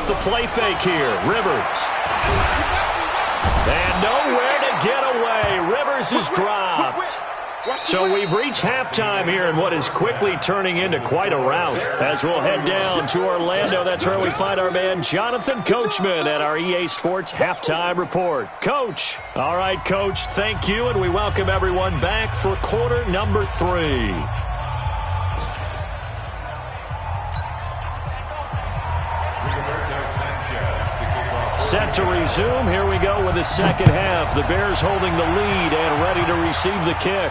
the play fake here. Rivers. And nowhere to get away. Rivers is dropped. So we've reached halftime here in what is quickly turning into quite a rout. As we'll head down to Orlando, that's where we find our man Jonathan Coachman at our EA Sports Halftime Report. Coach. All right, Coach, thank you, and we welcome everyone back for quarter number 3. Set to resume. Here we go with the second half. The Bears holding the lead and ready to receive the kick.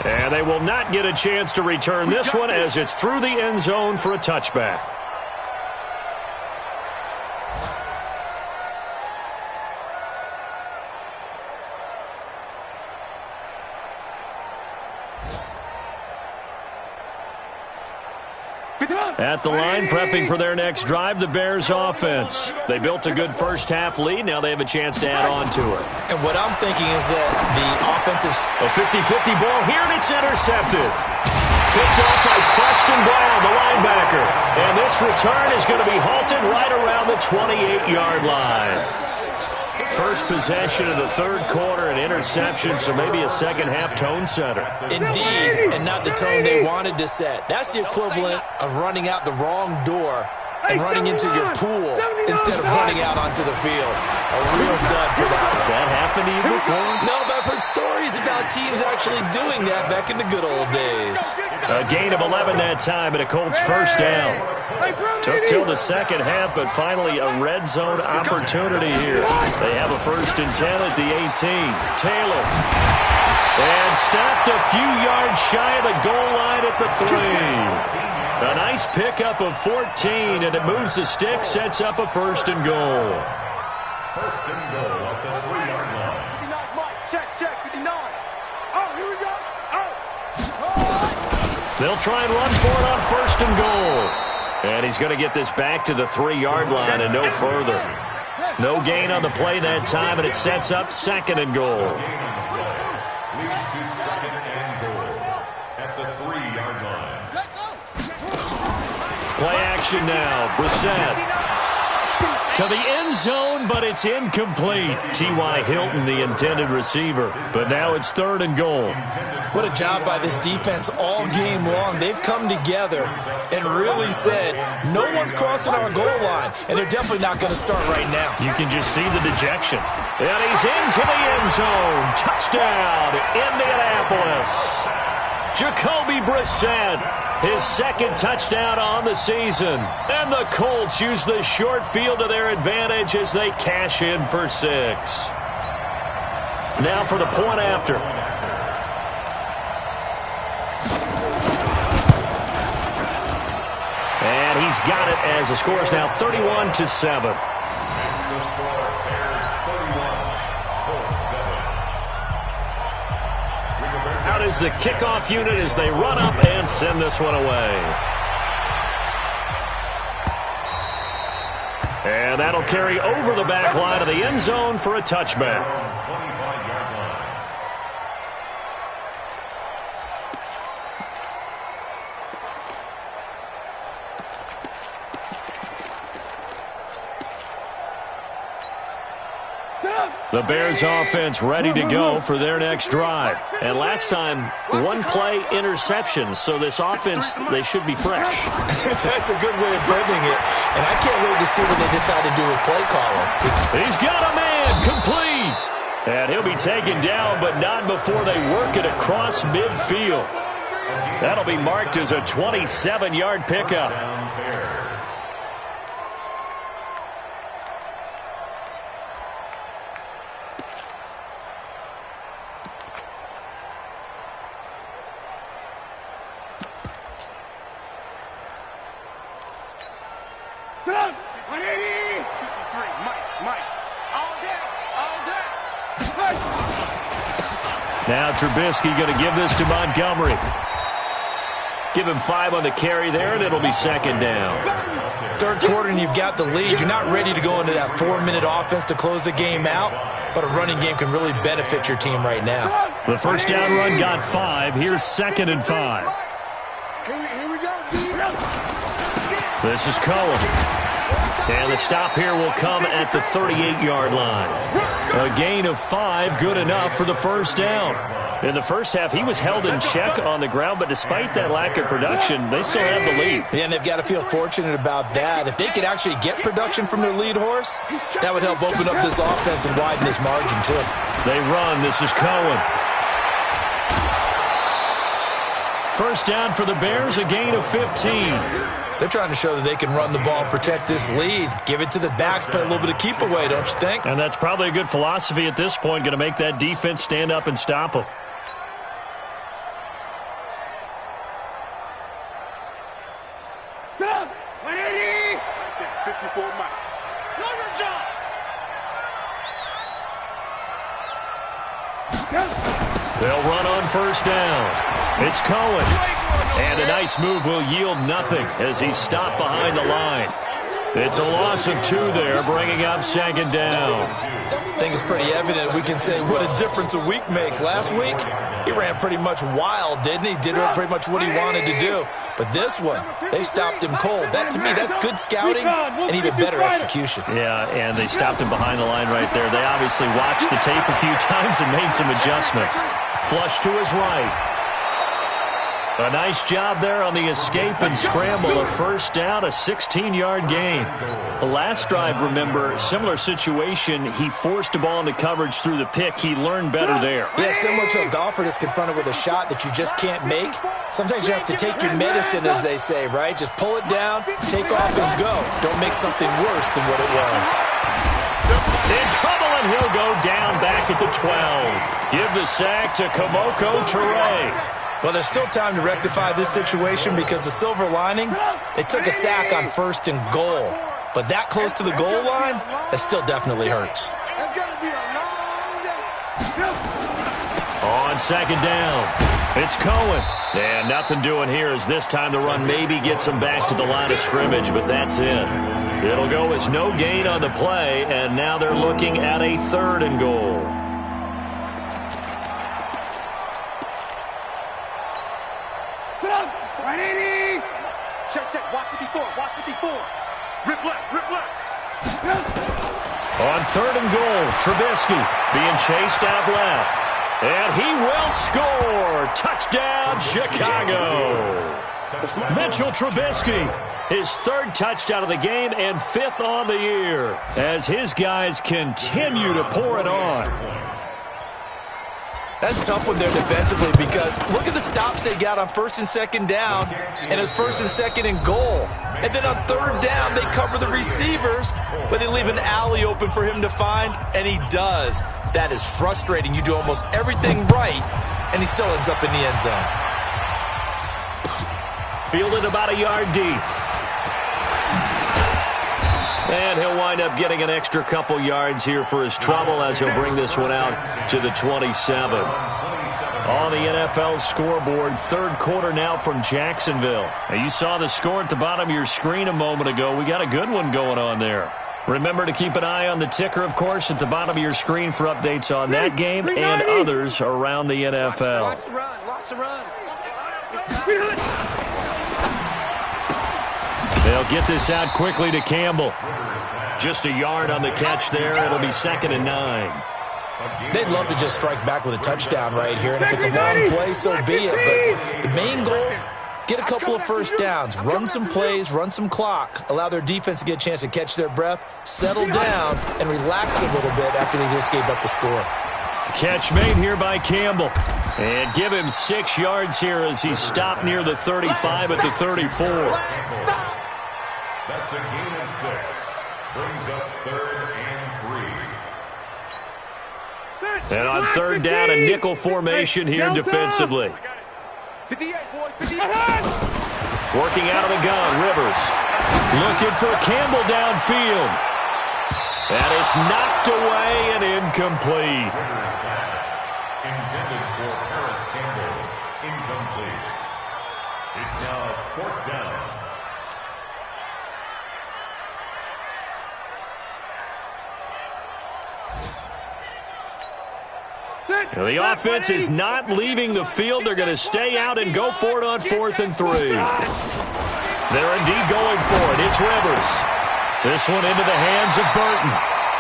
And they will not get a chance to return this one as it's through the end zone for a touchback. At the line, prepping for their next drive, the Bears offense. They built a good first half lead. Now they have a chance to add on to it. And what I'm thinking is that the offensive... A 50-50 ball here, and it's intercepted. Picked off by Preston Brown, the linebacker. And this return is going to be halted right around the 28-yard line. First possession of the third quarter, an interception, so maybe a second-half tone setter. Indeed, and not the tone they wanted to set. That's the equivalent of running out the wrong door and running into your pool instead of running out onto the field. A real dud for that. Has that happened to you before? No, but I've heard stories about teams actually doing that back in the good old days. A gain of 11 that time, and a Colts first down. Took till the second half, but finally a red zone opportunity here. They have a 1st and 10 at the 18. Taylor. And stopped a few yards shy of the goal line at the 3. A nice pickup of 14, and it moves the stick, sets up a 1st and goal. 1st and goal at the 3-yard line. 59, Mike. Check, 59. Oh, here we go. Oh. They'll try and run for it on 1st and goal. And he's going to get this back to the 3-yard line and no further. No gain on the play that time, and it sets up 2nd and goal. Leads to 2nd and goal at the 3-yard line. Play action now. Brissett to the end zone, but it's incomplete. T.Y. Hilton, the intended receiver. But now it's 3rd and goal. What a job by this defense all game long. They've come together and really said, no one's crossing our goal line, and they're definitely not going to start right now. You can just see the dejection. And he's into the end zone. Touchdown, Indianapolis. Jacoby Brissett, his 2nd touchdown on the season. And the Colts use the short field to their advantage as they cash in for 6. Now for the point after. And he's got it as the score is now 31-7. Out is the kickoff unit as they run up and send this one away. And that'll carry over the back line of the end zone for a touchback. The Bears offense ready to go for their next drive. And last time, 1-play interceptions. So this offense, they should be fresh. That's a good way of putting it. And I can't wait to see what they decide to do with play calling. He's got a man complete. And he'll be taken down, but not before they work it across midfield. That'll be marked as a 27-yard pickup. Now Trubisky going to give this to Montgomery. Give him 5 on the carry there, and it'll be 2nd down. 3rd quarter, and you've got the lead. You're not ready to go into that 4-minute offense to close the game out, but a running game can really benefit your team right now. The 1st down run got 5. Here's 2nd and 5. Here we go. This is Cohen. And the stop here will come at the 38-yard line. A gain of 5, good enough for the first down. In the first half, he was held in check on the ground, but despite that lack of production, they still have the lead. Yeah, and they've got to feel fortunate about that. If they could actually get production from their lead horse, that would help open up this offense and widen this margin, too. They run. This is Cohen. First down for the Bears, a gain of 15. They're trying to show that they can run the ball and protect this lead. Give it to the backs, play a little bit of keep away, don't you think? And that's probably a good philosophy at this point, going to make that defense stand up and stop them. They'll run on first down. It's Cohen. And a nice move will yield nothing as he's stopped behind the line. It's a loss of 2 there, bringing up second down. I think it's pretty evident. We can say what a difference a week makes. Last week, he ran pretty much wild, didn't he? Did pretty much what he wanted to do. But this one, they stopped him cold. That, to me, that's good scouting and even better execution. Yeah, and they stopped him behind the line right there. They obviously watched the tape a few times and made some adjustments. Flush to his right. A nice job there on the escape and scramble. A first down, a 16-yard gain. The last drive, remember, similar situation. He forced the ball into coverage through the pick. He learned better there. Yeah, similar to a golfer that's confronted with a shot that you just can't make. Sometimes you have to take your medicine, as they say, right? Just pull it down, take off, and go. Don't make something worse than what it was. In trouble, and he'll go down back at the 12. Give the sack to Kamoko Toure. Well, there's still time to rectify this situation because the silver lining, they took a sack on first and goal. But that close to the goal line, that still definitely hurts. On second down, it's Cohen. And nothing doing here as this time the run maybe gets him back to the line of scrimmage, but that's it. It'll go as no gain on the play, and now they're looking at a 3rd and goal. Check, watch 54, watch 54. Rip left. On 3rd and goal, Trubisky being chased out left. And he will score. Touchdown, Chicago. Mitchell Trubisky, his 3rd touchdown of the game and 5th on the year as his guys continue to pour it on. That's a tough one there defensively because look at the stops they got on 1st and 2nd down and it's 1st and 2nd and goal. And then on 3rd down, they cover the receivers, but they leave an alley open for him to find, and he does. That is frustrating. You do almost everything right, and he still ends up in the end zone. Fielded about a yard deep. And he'll wind up getting an extra couple yards here for his trouble as he'll bring this one out to the 27. On the NFL scoreboard, 3rd quarter now from Jacksonville. Now, you saw the score at the bottom of your screen a moment ago. We got a good one going on there. Remember to keep an eye on the ticker, of course, at the bottom of your screen for updates on that game and others around the NFL. Watch the run. They'll get this out quickly to Campbell. Just a yard on the catch there. It'll be 2nd and 9. They'd love to just strike back with a touchdown right here, and if it's a long play, so be it. But the main goal, get a couple of first downs, run some plays, run some clock, allow their defense to get a chance to catch their breath, settle down, and relax a little bit after they just gave up the score. Catch made here by Campbell. And give him 6 yards here as he's stopped near the 35 at the 34. That's a gain of 6. Brings up 3rd and 3. And on 3rd down, a nickel formation here defensively. 58, boys, 58. Working out of the gun, Rivers. Looking for Campbell downfield. And it's knocked away and incomplete. Intended for Paris Campbell. Incomplete. It's now 4th down. Now, the offense is not leaving the field. They're going to stay out and go for it on 4th and 3. They're indeed going for it. It's Rivers. This one into the hands of Burton.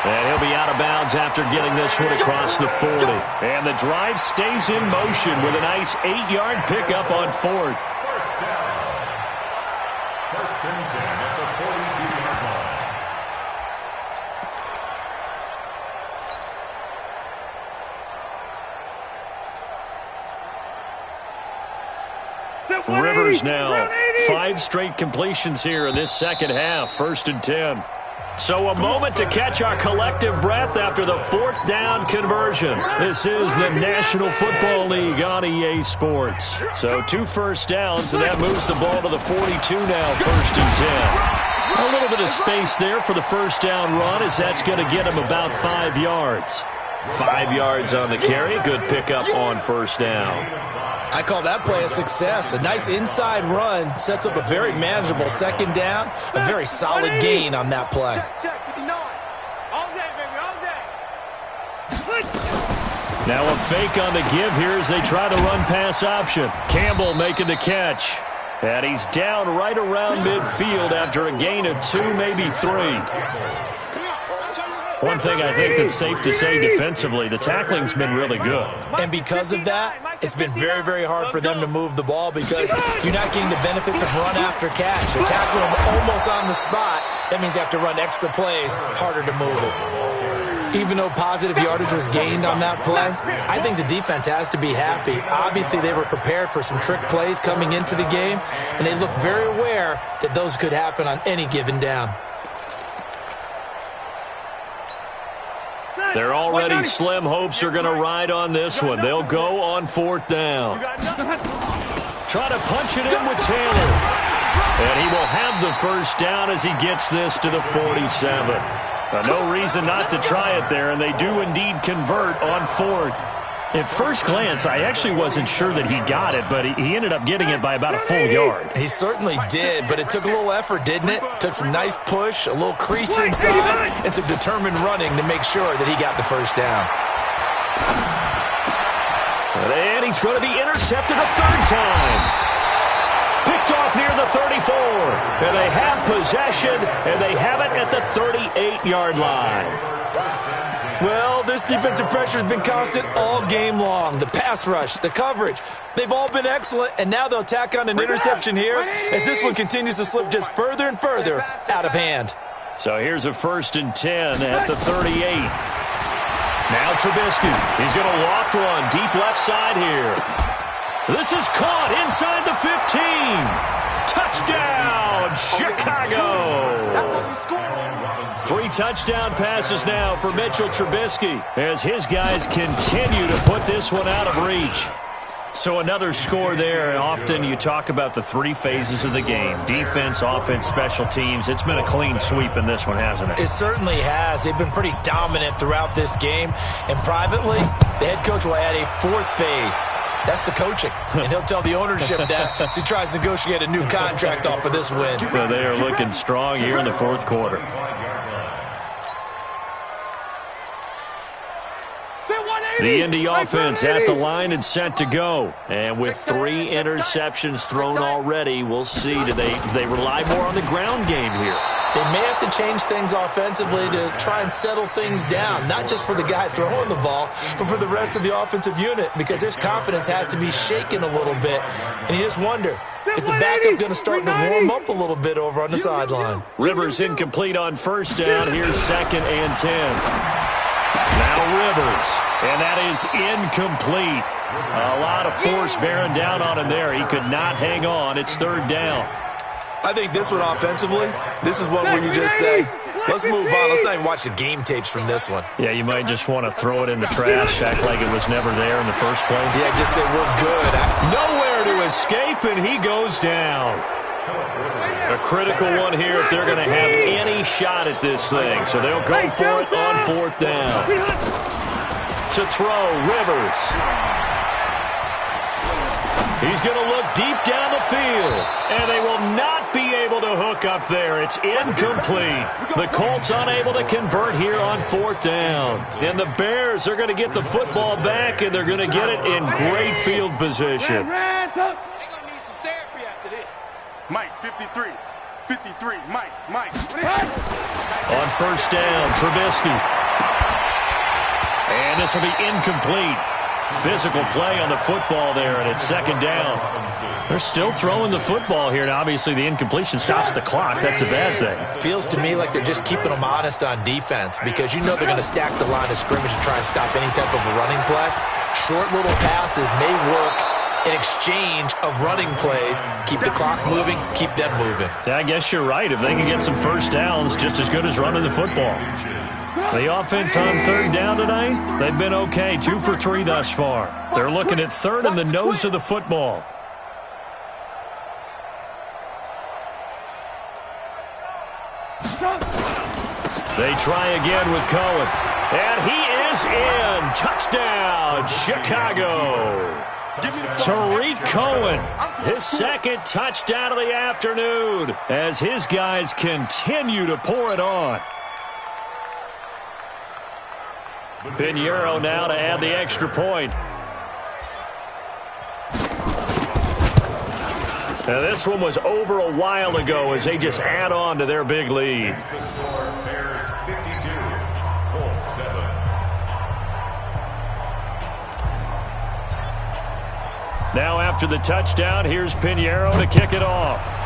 And he'll be out of bounds after getting this one across the 40. And the drive stays in motion with a nice 8-yard pickup on fourth. First down. First and 10 at the 42-yard line. Rivers now 5 straight completions here in this second half. First and 10. So a moment to catch our collective breath after the fourth down conversion. This is the National Football League on EA Sports. So 2 first downs, and that moves the ball to the 42 now, first and 10. A little bit of space there for the first down run, as that's going to get him about 5 yards. 5 yards on the carry. Good pickup on first down. I call that play a success. A nice inside run sets up a very manageable second down. A very solid gain on that play. Check, 59. All day, baby, all day. Now a fake on the give here as they try to run pass option. Campbell making the catch. And he's down right around midfield after a gain of 2, maybe 3. One thing I think that's safe to say defensively, the tackling's been really good. And because of that, it's been very, very hard for them to move the ball because you're not getting the benefits of run after catch. You're tackling them almost on the spot. That means you have to run extra plays, harder to move it. Even though positive yardage was gained on that play, I think the defense has to be happy. Obviously, they were prepared for some trick plays coming into the game, and they looked very aware that those could happen on any given down. They're already slim hopes are going to ride on this one. They'll go on fourth down. Try to punch it in with Taylor. And he will have the first down as he gets this to the 47. No reason not to try it there, and they do indeed convert on fourth. At first glance, I actually wasn't sure that he got it, but he ended up getting it by about a full yard. He certainly did, but it took a little effort, didn't it? Took some nice push, a little crease inside, and some determined running to make sure that he got the first down. And he's going to be intercepted a third time. Picked off near the 34. And they have possession, and they have it at the 38-yard line. Well, this defensive pressure has been constant all game long. The pass rush, the coverage, they've all been excellent, and now they'll tack on an interception here as this one continues to slip just further and further out of hand. So here's a first and 10 at the 38. Now Trubisky. He's going to loft one deep left side here. This is caught inside the 15. Touchdown, Chicago. 3 touchdown passes now for Mitchell Trubisky as his guys continue to put this one out of reach. So another score there. Often you talk about the 3 phases of the game: defense, offense, special teams. It's been a clean sweep in this one, hasn't it? It certainly has. They've been pretty dominant throughout this game. And privately, the head coach will add a 4th phase. That's the coaching. And he'll tell the ownership that as he tries to negotiate a new contract off of this win. Well, they are looking strong here in the 4th quarter. The Indy offense at the line and set to go. And with 3 interceptions thrown already, we'll see. Do they rely more on the ground game here? They may have to change things offensively to try and settle things down, not just for the guy throwing the ball, but for the rest of the offensive unit, because his confidence has to be shaken a little bit. And you just wonder, is the backup going to start to warm up a little bit over on the sideline? Rivers incomplete on first down. Here's 2nd and 10. Now Rivers, and that is incomplete. A lot of force bearing down on him there. He could not hang on. It's 3rd down. I think this one offensively, this is one where you just say, let's move on. Let's not even watch the game tapes from this one. Yeah, you might just want to throw it in the trash, act like it was never there in the first place. Yeah, just say we're good. Nowhere to escape, and he goes down. A critical one here if they're going to have any shot at this thing. So they'll go for it on 4th down. To throw, Rivers. He's going to look deep down the field, and they will not be able to hook up there. It's incomplete. The Colts unable to convert here on 4th down. And the Bears are going to get the football back, and they're going to get it in great field position. They're going to need some therapy after this. Mike, 53. 53, Mike. On first down, Trubisky. And this will be incomplete. Physical play on the football there, and it's second down. They're still throwing the football here, and obviously the incompletion stops the clock. That's a bad thing. Feels to me like they're just keeping them honest on defense because you know they're going to stack the line of scrimmage and try and stop any type of a running play. Short little passes may work in exchange of running plays. Keep the clock moving, keep them moving. I guess you're right. If they can get some first downs, just as good as running the football. The offense on third down tonight, they've been okay. 2 for 3 thus far. They're looking at third and the nose of the football. They try again with Cohen. And he is in. Touchdown, Chicago. Tariq Cohen, his second touchdown of the afternoon as his guys continue to pour it on. Pinheiro now to add the extra point. Now this one was over a while ago as they just add on to their big lead. Bears 52, Colts 7. Now after the touchdown, here's Pinheiro to kick it off.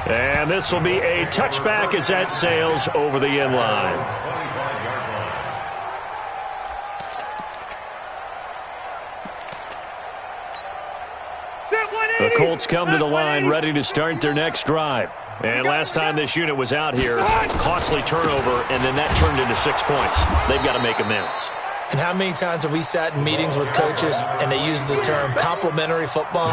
And this will be a touchback as that sails over the end line. The Colts come to the line ready to start their next drive. And last time this unit was out here, costly turnover, and then that turned into 6 points. They've got to make amends. And how many times have we sat in meetings with coaches and they use the term complementary football?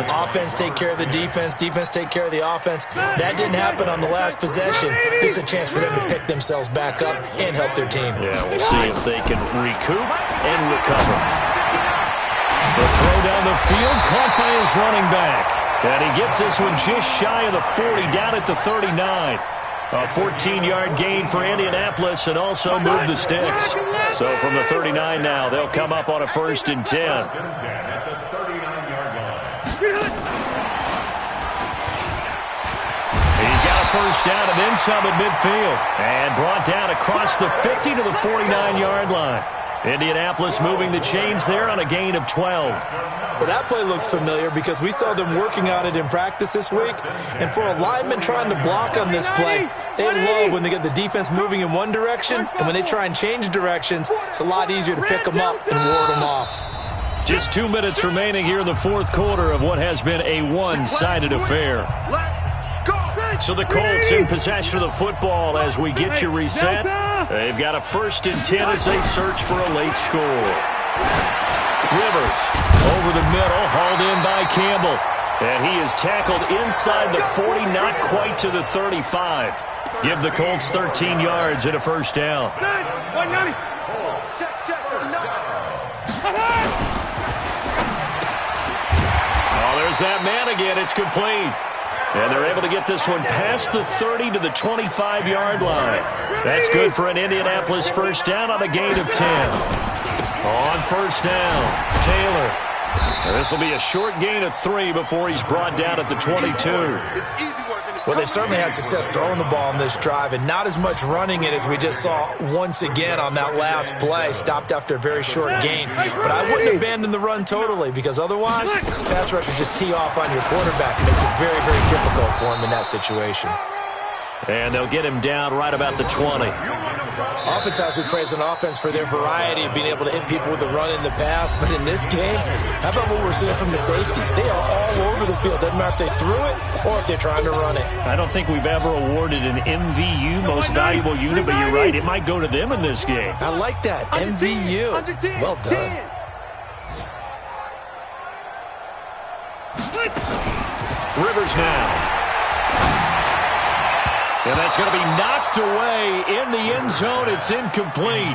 Offense take care of the defense, defense take care of the offense. That didn't happen on the last possession. This is a chance for them to pick themselves back up and help their team. Yeah, we'll see if they can recoup and recover. The throw down the field, caught by his running back. And he gets this one just shy of the 40, down at the 39. A 14-yard gain for Indianapolis and also move the sticks. So from the 39 now, they'll come up on a 1st and 10. At the 39-yard line. He's got a first down and then some at midfield. And brought down across the 50 to the 49-yard line. Indianapolis moving the chains there on a gain of 12. Well, that play looks familiar because we saw them working on it in practice this week. And for a lineman trying to block on this play, they love when they get the defense moving in one direction. And when they try and change directions, it's a lot easier to pick them up and ward them off. Just 2 minutes remaining here in the fourth quarter of what has been a one-sided affair. So the Colts in possession of the football as we get you reset. They've got a 1st and 10 as they search for a late score. Rivers over the middle, hauled in by Campbell. And he is tackled inside the 40, not quite to the 35. Give the Colts 13 yards and a first down. Oh, there's that man again. It's complete. And they're able to get this one past the 30 to the 25-yard line. That's good for an Indianapolis first down on a gain of 10. On first down, Taylor. And this will be a short gain of 3 before he's brought down at the 22. Well, they've certainly had success throwing the ball on this drive and not as much running it as we just saw once again on that last play. Stopped after a very short gain. But I wouldn't abandon the run totally because otherwise, pass rushers just tee off on your quarterback. It makes it very, very difficult for him in that situation. And they'll get him down right about the 20. Oftentimes we praise an offense for their variety of being able to hit people with the run in the pass. But in this game, how about what we're seeing from the safeties? They are all over the field. Doesn't matter if they threw it or if they're trying to run it. I don't think we've ever awarded an MVU, most valuable unit, but you're right. It might go to them in this game. I like that. MVU. Well done. Rivers now. And that's going to be knocked away in the end zone. It's incomplete.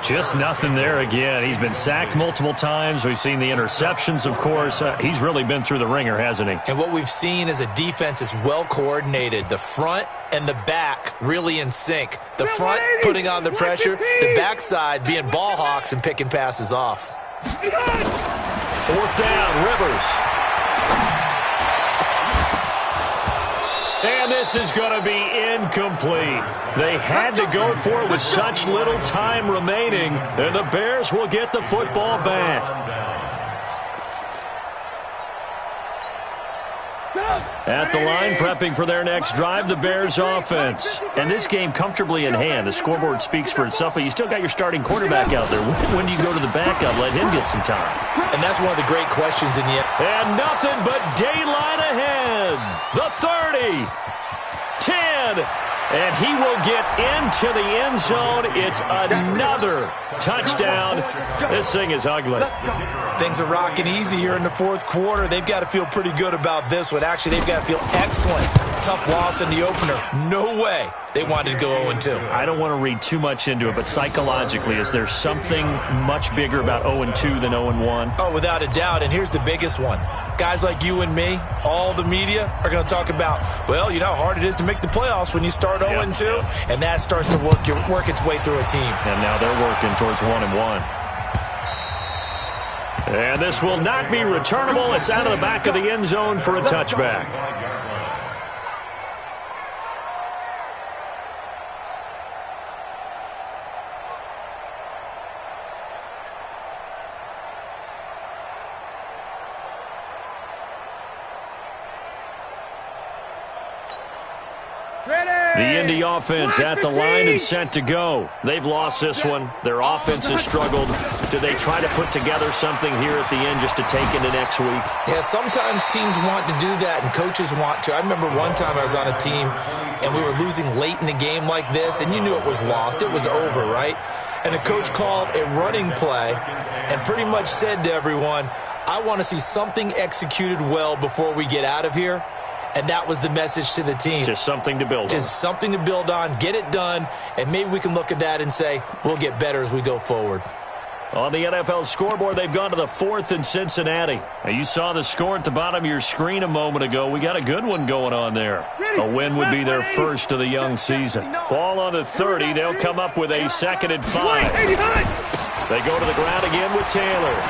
Just nothing there again. He's been sacked multiple times. We've seen the interceptions, of course. He's really been through the ringer, hasn't he? And what we've seen is a defense that's well coordinated. The front and the back really in sync. The front putting on the pressure. The backside being ball hawks and picking passes off. 4th down, Rivers. And this is going to be incomplete. They had to go for it with such little time remaining, and the Bears will get the football back. At the line, prepping for their next drive, the Bears offense. And this game comfortably in hand. The scoreboard speaks for itself, but you still got your starting quarterback out there. When do you go to the backup? Let him get some time. And that's one of the great questions in the end. And nothing but daylight ahead. The 30, 10, and he will get into the end zone. It's another touchdown. This thing is ugly. Things are rocking easy here in the fourth quarter. They've got to feel pretty good about this one. Actually, they've got to feel excellent. Tough loss in the opener. No way they wanted to go 0-2. I don't want to read too much into it, but psychologically, is there something much bigger about 0-2 than 0-1? Oh, without a doubt, and here's the biggest one. Guys like you and me, all the media, are going to talk about, well, you know how hard it is to make the playoffs when you start 0-2, and that starts to work its way through a team. And now they're working towards 1-1. And this will not be returnable. It's out of the back of the end zone for a touchback. The Indy offense at the line and set to go. They've lost this one. Their offense has struggled. Do they try to put together something here at the end just to take into next week? Yeah, sometimes teams want to do that and coaches want to. I remember one time I was on a team and we were losing late in the game like this, and you knew it was lost. It was over, right? And the coach called a running play and pretty much said to everyone, I want to see something executed well before we get out of here. And that was the message to the team. Just something to build on. Just something to build on, get it done, and maybe we can look at that and say, we'll get better as we go forward. On the NFL scoreboard, they've gone to the 4th in Cincinnati. Now, you saw the score at the bottom of your screen a moment ago. We got a good one going on there. A win would be their first of the young season. Ball on the 30. They'll come up with a 2nd and 5. They go to the ground again with Taylor.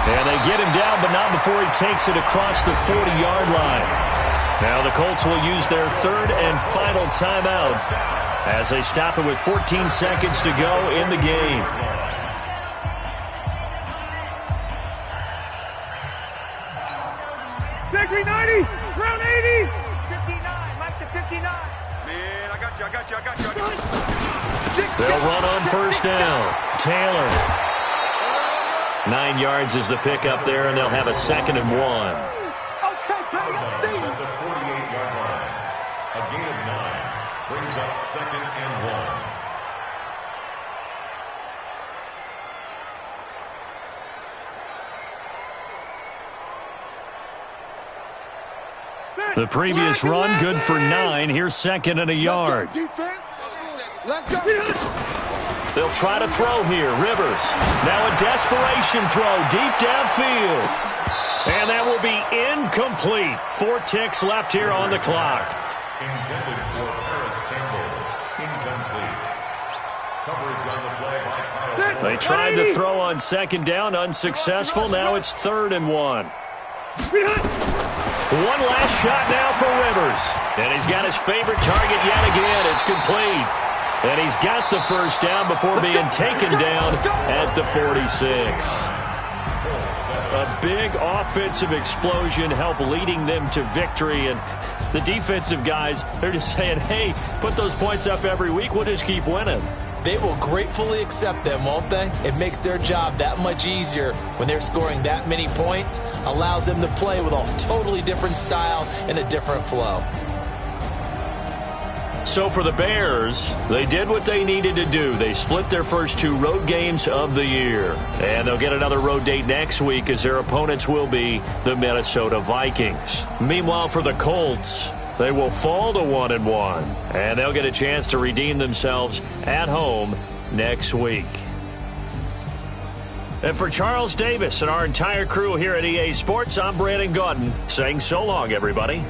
And they get him down, but not before he takes it across the 40-yard line. Now the Colts will use their 3rd and final timeout as they stop it with 14 seconds to go in the game. Victory 90, round 80. 59, Mike to 59. Man, I got you. They'll run on first down. Taylor. 9 yards is the pickup there, and they'll have a 2nd and 1. Okay, at the 48-yard line. A gain of 9 brings up 2nd and 1. The previous run, good for 9. Here's 2nd and a yard. Defense. Let's go. They'll try to throw here. Rivers. Now a desperation throw deep downfield. And that will be incomplete. 4 ticks left here on the clock. Intended for Harris Campbell. Incomplete. Coverage on the play by Kyle. They tried to throw on 2nd down. Unsuccessful. Now it's 3rd and 1. One last shot now for Rivers. And he's got his favorite target yet again. It's complete. And he's got the first down before being taken down at the 46. A big offensive explosion helped leading them to victory. And the defensive guys, they're just saying, hey, put those points up every week. We'll just keep winning. They will gratefully accept them, won't they? It makes their job that much easier when they're scoring that many points. Allows them to play with a totally different style and a different flow. So for the Bears, they did what they needed to do. They split their first 2 road games of the year. And they'll get another road date next week as their opponents will be the Minnesota Vikings. Meanwhile, for the Colts, they will fall to 1-1. And they'll get a chance to redeem themselves at home next week. And for Charles Davis and our entire crew here at EA Sports, I'm Brandon Gaudin saying so long, everybody.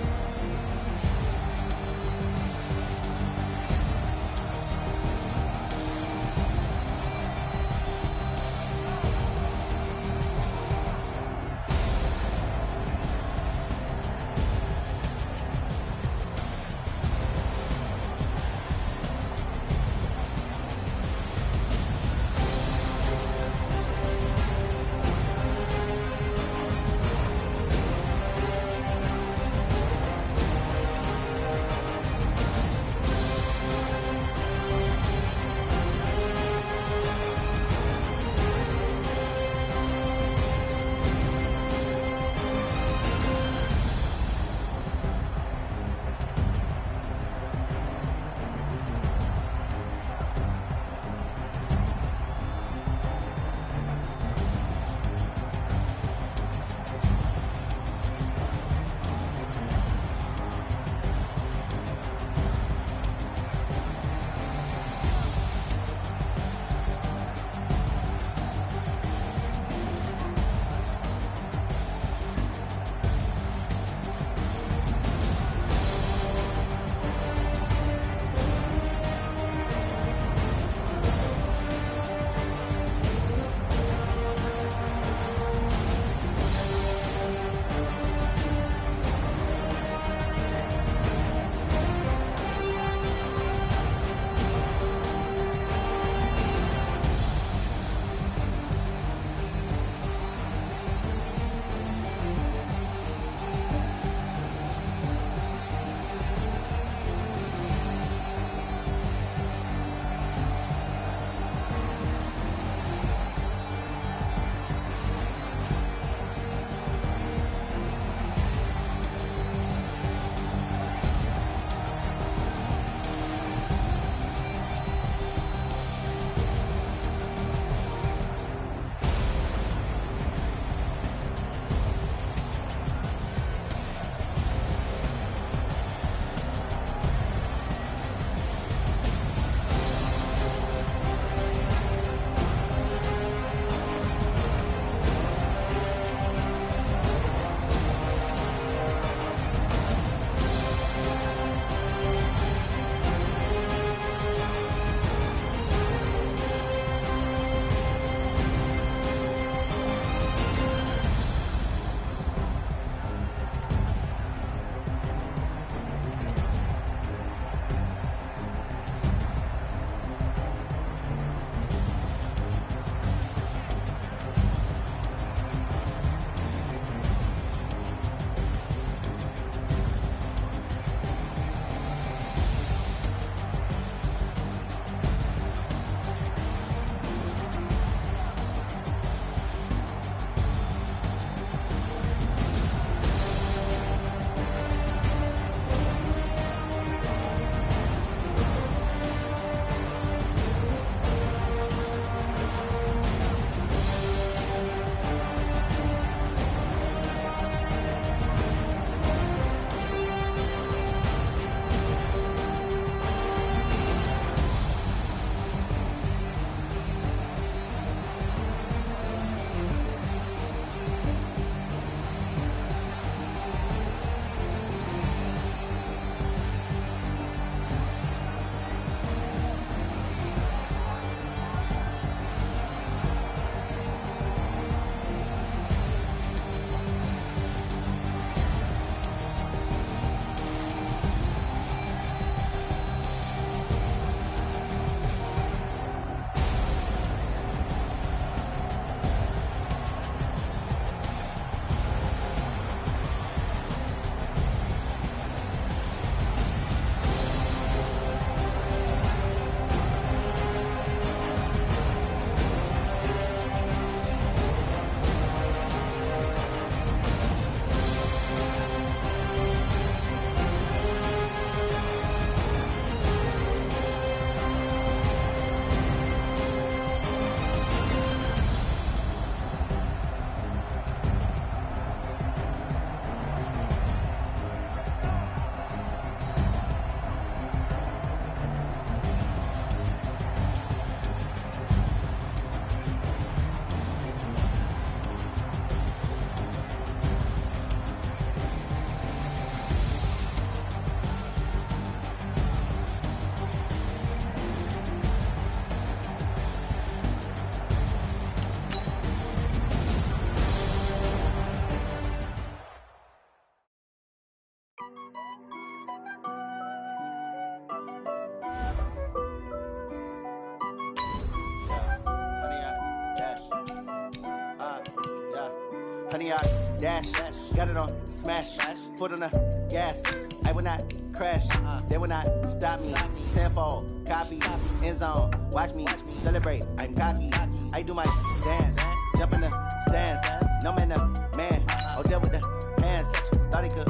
Honey, I dash, got it on smash, foot on the gas. I will not crash, they will not stop me. Tenfold, copy, end zone, watch me celebrate. I'm cocky, I do my dance, jump in the stands. No man, the man, Odell with the hands. Thought he could